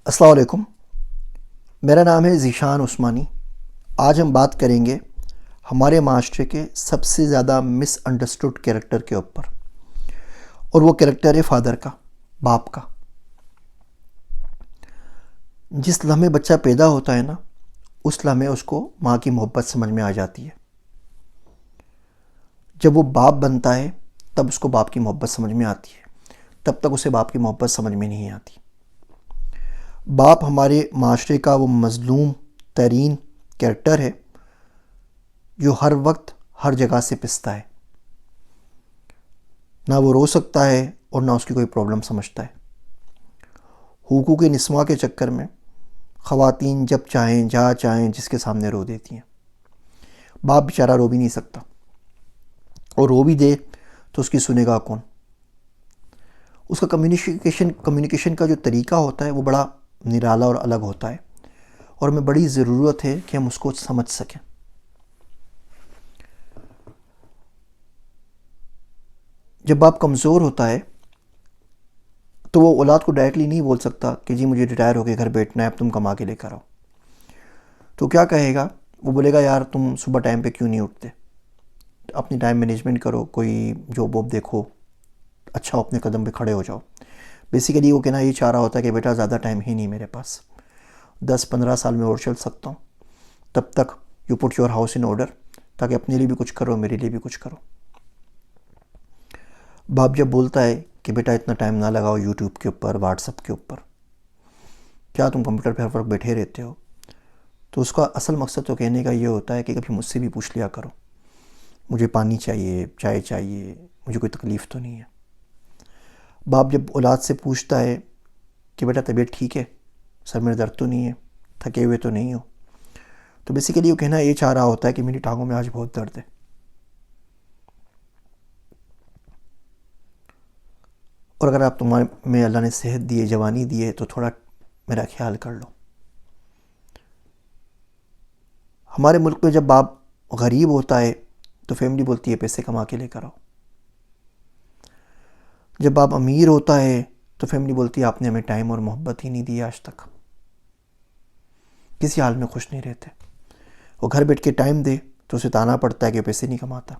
السلام علیکم، میرا نام ہے ذیشان عثمانی۔ آج ہم بات کریں گے ہمارے معاشرے کے سب سے زیادہ مس انڈرسٹوڈ کریکٹر کے اوپر، اور وہ کریکٹر ہے فادر کا، باپ کا۔ جس لمحے بچہ پیدا ہوتا ہے نا، اس لمحے اس کو ماں کی محبت سمجھ میں آ جاتی ہے۔ جب وہ باپ بنتا ہے تب اس کو باپ کی محبت سمجھ میں آتی ہے، تب تک اسے باپ کی محبت سمجھ میں نہیں آتی۔ باپ ہمارے معاشرے کا وہ مظلوم ترین کریکٹر ہے جو ہر وقت ہر جگہ سے پستا ہے۔ نہ وہ رو سکتا ہے اور نہ اس کی کوئی پرابلم سمجھتا ہے۔ حقوق نسواں کے چکر میں خواتین جب چاہیں جہاں چاہیں جس کے سامنے رو دیتی ہیں۔ باپ بیچارہ رو بھی نہیں سکتا، اور رو بھی دے تو اس کی سنے گا کون؟ اس کا کمیونیکیشن کا جو طریقہ ہوتا ہے وہ بڑا نرالا اور الگ ہوتا ہے، اور ہمیں بڑی ضرورت ہے کہ ہم اس کو سمجھ سکیں۔ جب باپ کمزور ہوتا ہے تو وہ اولاد کو ڈائریکٹلی نہیں بول سکتا کہ جی مجھے ریٹائر ہو کے گھر بیٹھنا ہے، اب تم کما کے لے کر آؤ۔ تو کیا کہے گا؟ وہ بولے گا یار تم صبح ٹائم پہ کیوں نہیں اٹھتے؟ اپنی ٹائم مینجمنٹ کرو، کوئی جاب واب دیکھو، اچھا اپنے قدم پہ کھڑے ہو جاؤ۔ بیسیکلی وہ کہنا یہ چاہ رہا ہوتا ہے کہ بیٹا زیادہ ٹائم ہی نہیں میرے پاس، 10-15 سال میں اور چل سکتا ہوں، تب تک you put your house in order, تاکہ اپنے لیے بھی کچھ کرو، میرے لیے بھی کچھ کرو۔ باپ جب بولتا ہے کہ بیٹا اتنا ٹائم نہ لگاؤ یوٹیوب کے اوپر، واٹس ایپ کے اوپر، کیا تم کمپیوٹر پہ ہر وقت بیٹھے رہتے ہو؟ تو اس کا اصل مقصد تو کہنے کا یہ ہوتا ہے کہ کبھی مجھ سے بھی پوچھ لیا کرو، مجھے پانی چاہیے، چائے چاہیے، مجھے کوئی تکلیف تو نہیں ہے۔ باپ جب اولاد سے پوچھتا ہے کہ بیٹا طبیعت ٹھیک ہے، سر میں درد تو نہیں ہے، تھکے ہوئے تو نہیں ہو، تو بیسیکلی وہ کہنا یہ چاہ رہا ہوتا ہے کہ میری ٹانگوں میں آج بہت درد ہے۔ اور اگر آپ تمہارے میں اللہ نے صحت دی ہے، جوانی دی ہے، تو تھوڑا میرا خیال کر لو۔ ہمارے ملک میں جب باپ غریب ہوتا ہے تو فیملی بولتی ہے پیسے کما کے لے کر آؤ۔ جب باپ امیر ہوتا ہے تو فیملی بولتی ہے آپ نے ہمیں ٹائم اور محبت ہی نہیں دی آج تک۔ کسی حال میں خوش نہیں رہتے۔ وہ گھر بیٹھ کے ٹائم دے تو اسے تانا پڑتا ہے کہ پیسے نہیں کماتا،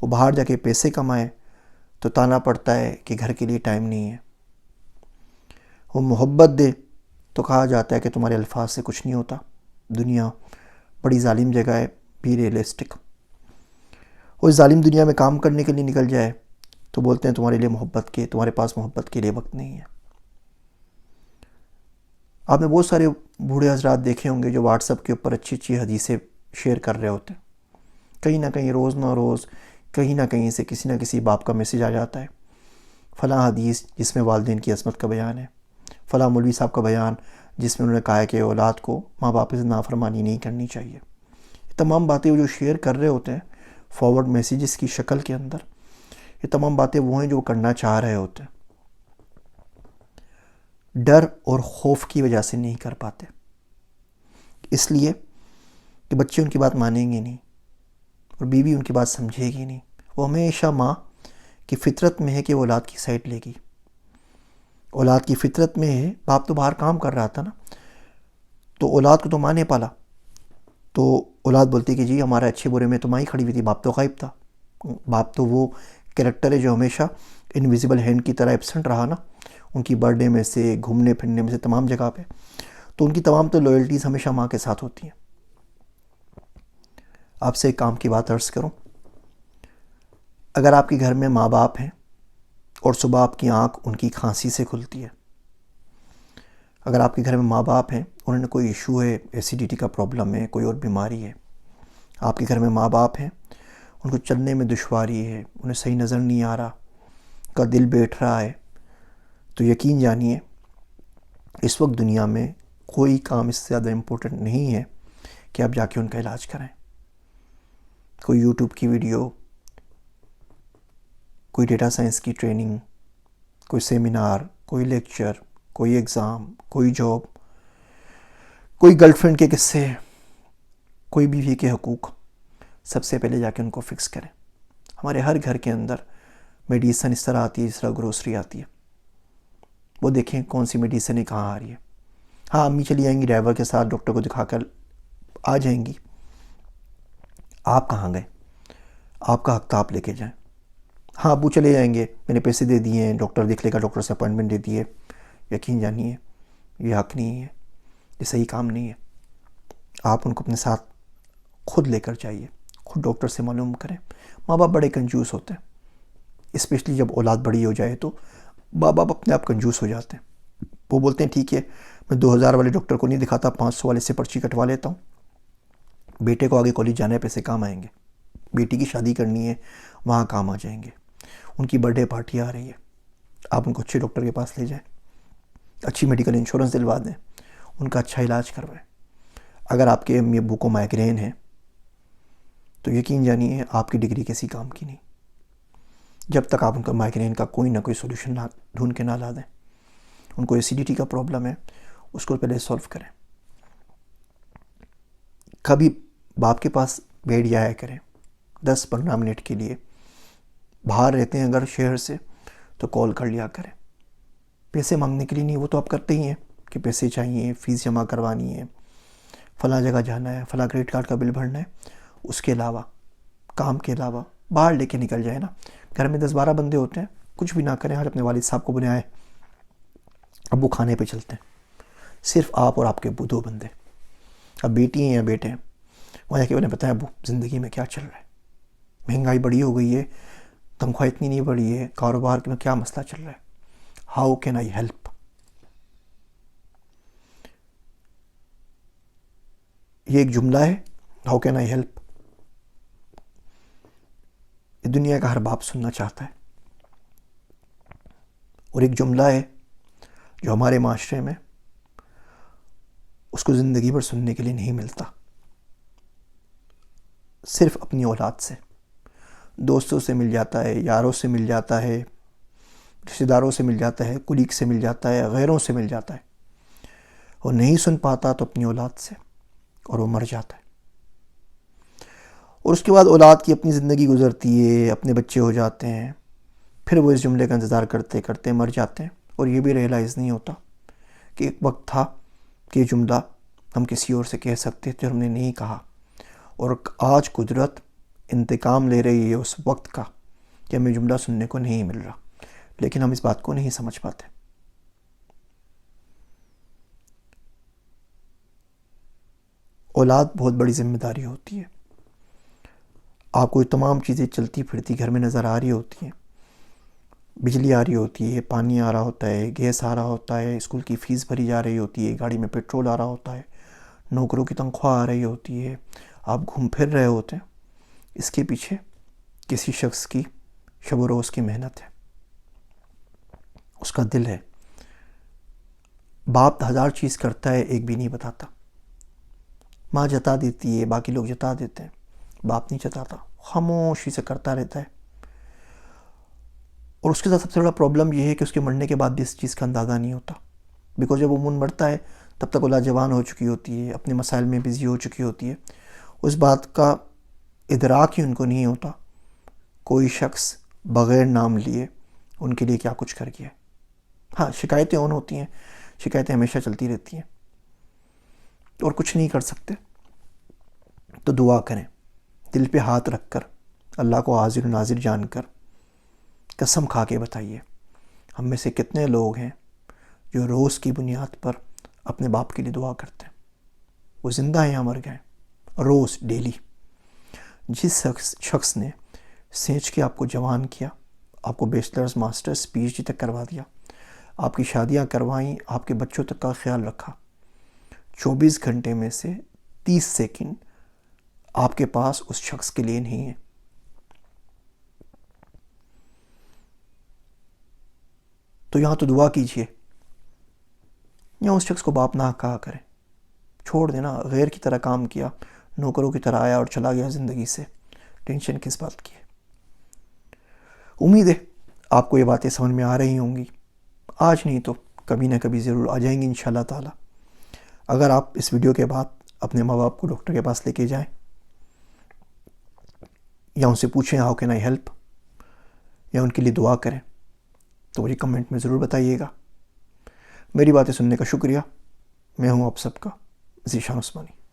وہ باہر جا کے پیسے کمائے تو تانا پڑتا ہے کہ گھر کے لیے ٹائم نہیں ہے۔ وہ محبت دے تو کہا جاتا ہے کہ تمہارے الفاظ سے کچھ نہیں ہوتا، دنیا بڑی ظالم جگہ ہے، بی ریئلسٹک۔ وہ اس ظالم دنیا میں کام کرنے کے لیے نکل جائے تو بولتے ہیں تمہارے پاس محبت کے لیے وقت نہیں ہے۔ آپ نے بہت سارے بوڑھے حضرات دیکھے ہوں گے جو واٹس ایپ کے اوپر اچھی اچھی حدیثیں شیئر کر رہے ہوتے ہیں۔ کہیں نہ کہیں روز نہ روز کہیں نہ کہیں سے کسی نہ کسی باپ کا میسیج آ جاتا ہے، فلاں حدیث جس میں والدین کی عصمت کا بیان ہے، فلاں مولوی صاحب کا بیان جس میں انہوں نے کہا ہے کہ اولاد کو ماں باپ سے نافرمانی نہیں کرنی چاہیے۔ یہ تمام باتیں وہ جو شیئر کر رہے ہوتے ہیں فارورڈ میسیجز کی شکل کے اندر، یہ تمام باتیں وہ ہیں جو وہ کرنا چاہ رہے ہوتے ہیں، ڈر اور خوف کی وجہ سے نہیں کر پاتے، اس لیے کہ بچے ان کی بات مانیں گے نہیں اور بیوی ان کی بات سمجھے گی نہیں۔ وہ ہمیشہ ماں کی فطرت میں ہے کہ وہ اولاد کی سائڈ لے گی، اولاد کی فطرت میں ہے۔ باپ تو باہر کام کر رہا تھا نا، تو اولاد کو تو ماں نے پالا، تو اولاد بولتی کہ جی ہمارے اچھے برے میں تو ماں ہی کھڑی ہوئی تھی، باپ تو غائب تھا۔ باپ تو وہ کریکٹر ہے جو ہمیشہ انویزیبل ہینڈ کی طرح ایبسنٹ رہا نا، ان کی برتھ ڈے میں سے، گھومنے پھرنے میں سے، تمام جگہ پہ، تو ان کی تمام تو لوئلٹیز ہمیشہ ماں کے ساتھ ہوتی ہیں۔ آپ سے ایک کام کی بات عرض کروں، اگر آپ کے گھر میں ماں باپ ہیں اور صبح آپ کی آنکھ ان کی کھانسی سے کھلتی ہے، اگر آپ کے گھر میں ماں باپ ہیں، انہوں نے کوئی ایشو ہے، ایسیڈیٹی کا پرابلم ہے، کوئی اور بیماری ہے، آپ کے گھر میں ماں باپ ہیں، ان کو چلنے میں دشواری ہے، انہیں صحیح نظر نہیں آ رہا، ان کا دل بیٹھ رہا ہے، تو یقین جانیے اس وقت دنیا میں کوئی کام اس سے زیادہ امپورٹنٹ نہیں ہے کہ آپ جا کے ان کا علاج کریں۔ کوئی یوٹیوب کی ویڈیو، کوئی ڈیٹا سائنس کی ٹریننگ، کوئی سیمینار، کوئی لیکچر، کوئی ایگزام، کوئی جاب، کوئی گرل فرینڈ کے قصے، کوئی بیوی کے حقوق، سب سے پہلے جا کے ان کو فکس کریں۔ ہمارے ہر گھر کے اندر میڈیسن اس طرح آتی ہے، اس طرح گروسری آتی ہے، وہ دیکھیں کون سی میڈیسن کہاں آ رہی ہے۔ ہاں امی چلی جائیں گی ڈرائیور کے ساتھ ڈاکٹر کو دکھا کر آ جائیں گی. آپ کہاں گئے؟ آپ کا حق تھا آپ لے کے جائیں. ہاں ابو چلے جائیں گے، میں نے پیسے دے دیے ہیں، ڈاکٹر دیکھ لے گا، ڈاکٹر سے اپوائنٹمنٹ دے دی ہے. یقین جانیے یہ حق نہیں ہے، یہ صحیح کام نہیں ہے. آپ ان کو اپنے ساتھ خود لے کر جائیے، خود ڈاکٹر سے معلوم کریں. ماں باپ بڑے کنجوس ہوتے ہیں، اسپیشلی جب اولاد بڑی ہو جائے تو ماں باپ اپنے آپ کنجوس ہو جاتے ہیں. وہ بولتے ہیں ٹھیک ہے میں 2000 والے ڈاکٹر کو نہیں دکھاتا، 500 والے سے پرچی کٹوا لیتا ہوں. بیٹے کو آگے کالج جانا ہے، پیسے کام آئیں گے. بیٹی کی شادی کرنی ہے، وہاں کام آ جائیں گے. ان کی برتھ ڈے پارٹی آ رہی ہے، آپ ان کو اچھے ڈاکٹر کے پاس لے جائیں، اچھی میڈیکل انشورنس دلوا دیں، ان کا اچھا علاج کروائیں. اگر آپ کے امی ابو کو مائگرین ہے تو یقین جانیے آپ کی ڈگری کسی کام کی نہیں، جب تک آپ ان کا مائگرین کا کوئی نہ کوئی سولوشن ڈھونڈ کے نہ لا دیں. ان کو ایسیڈیٹی کا پرابلم ہے، اس کو پہلے سولو کریں. کبھی باپ کے پاس بیٹھ جایا کریں 10-15 منٹ کے لیے. باہر رہتے ہیں اگر شہر سے تو کال کر لیا کریں. پیسے مانگنے کے لیے نہیں، وہ تو آپ کرتے ہی ہیں کہ پیسے چاہیے، فیس جمع کروانی ہے، فلاں جگہ جانا ہے، فلاں کریڈٹ کارڈ کا بل بھرنا ہے. اس کے علاوہ کام کے علاوہ باہر لے کے نکل جائے نا. گھر میں 10-12 بندے ہوتے ہیں، کچھ بھی نہ کریں. آج اپنے والد صاحب کو بنائے ابو کھانے پہ چلتے ہیں، صرف آپ اور آپ کے ابو 2 بندے. اب بیٹی ہیں یا بیٹے ہیں، وہاں جا کے انہیں بتائیں ابو زندگی میں کیا چل رہا ہے، مہنگائی بڑی ہو گئی ہے، تنخواہ اتنی نہیں بڑھی ہے، کاروبار میں کیا مسئلہ چل رہا ہے، ہاؤ کین آئی ہیلپ. یہ ایک جملہ ہے، ہاؤ کین آئی ہیلپ، یہ دنیا کا ہر باپ سننا چاہتا ہے. اور ایک جملہ ہے جو ہمارے معاشرے میں اس کو زندگی بھر سننے کے لیے نہیں ملتا. صرف اپنی اولاد سے، دوستوں سے مل جاتا ہے، یاروں سے مل جاتا ہے، رشتہ داروں سے مل جاتا ہے، کولیگ سے مل جاتا ہے، غیروں سے مل جاتا ہے. اور نہیں سن پاتا تو اپنی اولاد سے، اور وہ مر جاتا ہے. اور اس کے بعد اولاد کی اپنی زندگی گزرتی ہے، اپنے بچے ہو جاتے ہیں، پھر وہ اس جملے کا انتظار کرتے کرتے مر جاتے ہیں. اور یہ بھی ریئلائز نہیں ہوتا کہ ایک وقت تھا کہ یہ جملہ ہم کسی اور سے کہہ سکتے تھے اور ہم نے نہیں کہا. اور آج قدرت انتقام لے رہی ہے اس وقت کا کہ ہمیں جملہ سننے کو نہیں مل رہا، لیکن ہم اس بات کو نہیں سمجھ پاتے. اولاد بہت بڑی ذمہ داری ہوتی ہے. آپ کو یہ تمام چیزیں چلتی پھرتی گھر میں نظر آ رہی ہوتی ہیں، بجلی آ رہی ہوتی ہے، پانی آ رہا ہوتا ہے، گیس آ رہا ہوتا ہے، اسکول کی فیس بھری جا رہی ہوتی ہے، گاڑی میں پیٹرول آ رہا ہوتا ہے، نوکروں کی تنخواہ آ رہی ہوتی ہے، آپ گھوم پھر رہے ہوتے ہیں. اس کے پیچھے کسی شخص کی شب و روز کی محنت ہے، اس کا دل ہے. باپ 1000 چیز کرتا ہے، ایک بھی نہیں بتاتا. ماں جتا دیتی ہے، باقی لوگ جتا دیتے ہیں، باپ نہیں جتاتا، خاموشی سے کرتا رہتا ہے. اور اس کے ساتھ سب سے بڑا پرابلم یہ ہے کہ اس کے مرنے کے بعد بھی اس چیز کا اندازہ نہیں ہوتا. بیکاز جب وہ من مرتا ہے تب تک اولاد جوان ہو چکی ہوتی ہے، اپنے مسائل میں بزی ہو چکی ہوتی ہے. اس بات کا ادراک ہی ان کو نہیں ہوتا کوئی شخص بغیر نام لیے ان کے لیے کیا کچھ کر گیا. ہاں شکایتیں اون ہوتی ہیں، شکایتیں ہمیشہ چلتی رہتی ہیں اور کچھ نہیں کر سکتے. تو دعا کریں، دل پہ ہاتھ رکھ کر، اللہ کو حاضر و ناظر جان کر قسم کھا کے بتائیے ہم میں سے کتنے لوگ ہیں جو روز کی بنیاد پر اپنے باپ کے لیے دعا کرتے ہیں. وہ زندہ ہیں یا مر گئے، روز ڈیلی. جس شخص نے سینچ کے آپ کو جوان کیا، آپ کو bachelors masters P H D تک کروا دیا، آپ کی شادیاں کروائیں، آپ کے بچوں تک کا خیال رکھا، 24 گھنٹے میں سے 30 سیکنڈ آپ کے پاس اس شخص کے لیے نہیں ہے. تو یہاں تو دعا کیجئے، یا اس شخص کو باپ نہ کہا کریں، چھوڑ دینا. غیر کی طرح کام کیا، نوکروں کی طرح آیا اور چلا گیا زندگی سے، ٹینشن کس بات کی ہے. امید ہے آپ کو یہ باتیں سمجھ میں آ رہی ہوں گی، آج نہیں تو کبھی نہ کبھی ضرور آ جائیں گی انشاءاللہ تعالی. اگر آپ اس ویڈیو کے بعد اپنے ماں باپ کو ڈاکٹر کے پاس لے کے جائیں یا ان سے پوچھیں ہاؤ کین آئی ہیلپ، یا ان کے لیے دعا کریں، تو مجھے کمنٹ میں ضرور بتائیے گا. میری باتیں سننے کا شکریہ. میں ہوں آپ سب کا ذیشان عثمانی۔